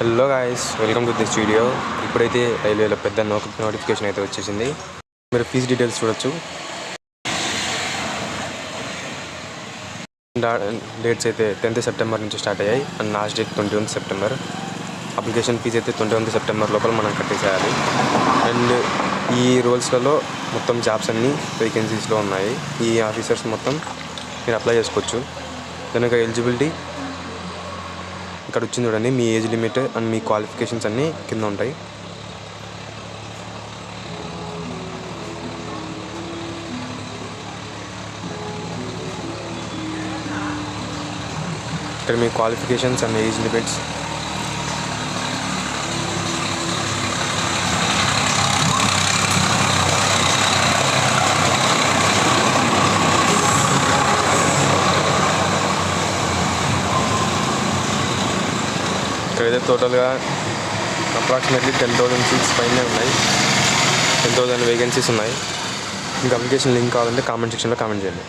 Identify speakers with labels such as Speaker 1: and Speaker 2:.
Speaker 1: Hello guys, welcome to this video. ఇప్పుడైతే రైల్వేలో పెద్ద నోటిఫికేషన్ అయితే వచ్చేసింది. మీరు ఫీజు డీటెయిల్స్ చూడొచ్చు. డేట్స్ అయితే 10th సెప్టెంబర్ నుంచి స్టార్ట్ అయ్యాయి and last date 21th September. Application fee అయితే 21th సెప్టెంబర్ లోపల మనం కట్టేసేయాలి. అండ్ ఈ రోల్స్లలో మొత్తం జాబ్స్ అన్నీ వేకెన్సీస్లో ఉన్నాయి. ఈ ఆఫీసర్స్ మొత్తం మీరు అప్లై చేసుకోవచ్చు. కనుక ఎలిజిబిలిటీ ఇక్కడ వచ్చింది చూడండి. మీ ఏజ్ లిమిట్ అండ్ మీ క్వాలిఫికేషన్స్ అన్నీ కింద ఉంటాయి. ఇక్కడ మీ క్వాలిఫికేషన్స్ అండ్ ఏజ్ లిమిట్స్, ఇక్కడైతే టోటల్గా అప్రాక్సిమేట్లీ 10,000 సీట్స్ పైనే ఉన్నాయి. 10,000 వేకెన్సీస్ ఉన్నాయి. ఇంకా అప్లికేషన్ లింక్ కావాలంటే కామెంట్ సెక్షన్లో కామెంట్ చేయండి.